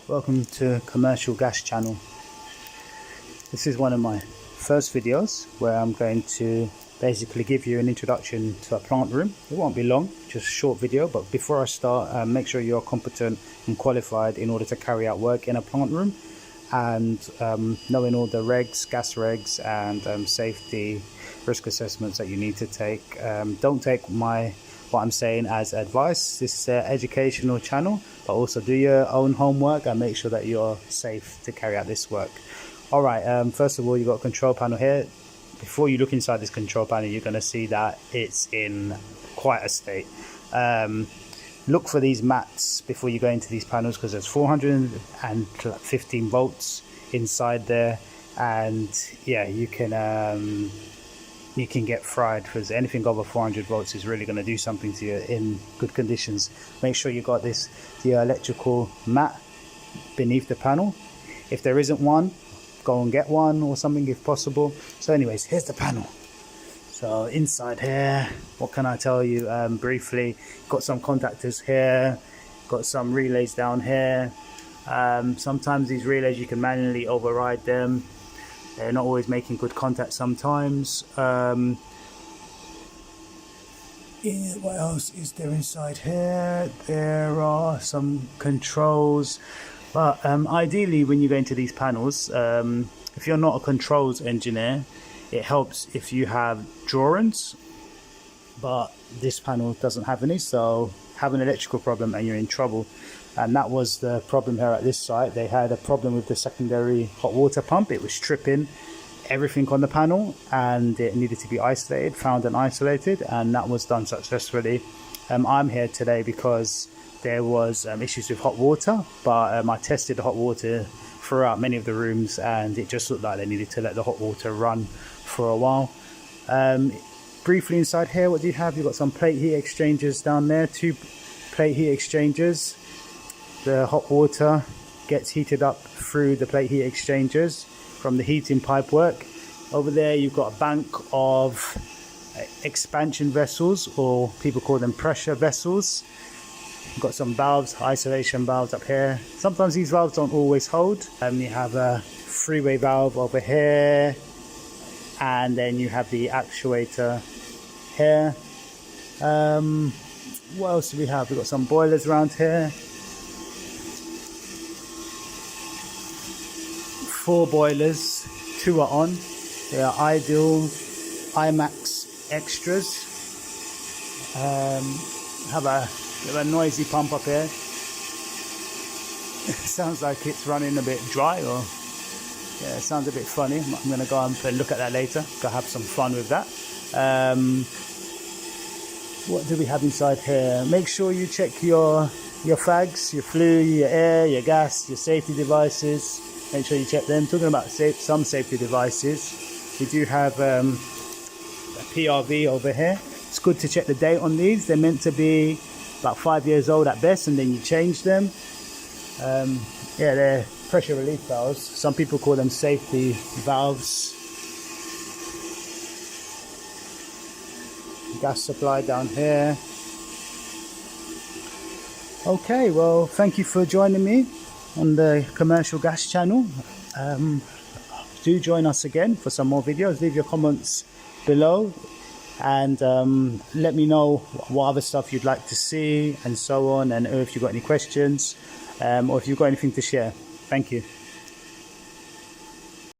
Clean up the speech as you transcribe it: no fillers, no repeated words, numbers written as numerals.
Welcome to Commercial Gas Channel. This is one of my first videos where I'm going to basically give you an introduction to a plant room. It won't be long, just a short video, but before I start, make sure you're competent and qualified in order to carry out work in a plant room, and knowing all the regs, gas regs and safety risk assessments that you need to take. Don't take what I'm saying as advice. This is an educational channel, but also do your own homework and make sure that you're safe to carry out this work. Alright, first of all, you've got a control panel here. Before you look inside this control panel, you're going to see that it's in quite a state. Look for these mats before you go into these panels, because there's 415 volts inside there, and yeah, you can get fried, because anything over 400 volts is really going to do something to you in good conditions. Make sure you got the electrical mat beneath the panel. If there isn't one, go and get one or something if possible. So anyways, here's the panel. So inside here, what can I tell you briefly? Got some contactors here, got some relays down here. Sometimes these relays you can manually override them. They're not always making good contact sometimes. What else is there inside here? There are some controls. But ideally, when you go into these panels, if you're not a controls engineer, it helps if you have drawings. But this panel doesn't have any, so have an electrical problem and you're in trouble. And that was the problem here at this site. They had a problem with the secondary hot water pump. It was tripping everything on the panel and it needed to be isolated, found and isolated, and that was done successfully. I'm here today because there was issues with hot water, but I tested the hot water throughout many of the rooms and it just looked like they needed to let the hot water run for a while. Briefly inside here, what do you have? You've got some plate heat exchangers down there, 2 plate heat exchangers. The hot water gets heated up through the plate heat exchangers from the heating pipe work. Over there you've got a bank of expansion vessels, or people call them pressure vessels. You've got some valves, isolation valves up here. Sometimes these valves don't always hold. You have a three-way valve over here, and then you have the actuator here. What else do we have? We've got some boilers around here. 4 boilers, 2 are on. They are Ideal IMAX extras. Have a bit of a noisy pump up here. It sounds like it's running a bit dry, or yeah, it sounds a bit funny. I'm going to go and look at that later. Go have some fun with that. What do we have inside here? Make sure you check your fags, your flue, your air, your gas, your safety devices. Make sure you check them. Talking about some safety devices, we do have a PRV over here. It's good to check the date on these. They're meant to be about 5 years old at best, and then you change them. Yeah, they're pressure relief valves. Some people call them safety valves. Gas supply down here. Okay, well, thank you for joining me on the Commercial Gas Channel. Do join us again for some more videos. Leave your comments below and let me know what other stuff you'd like to see and so on, and if you've got any questions or if you've got anything to share. Thank you.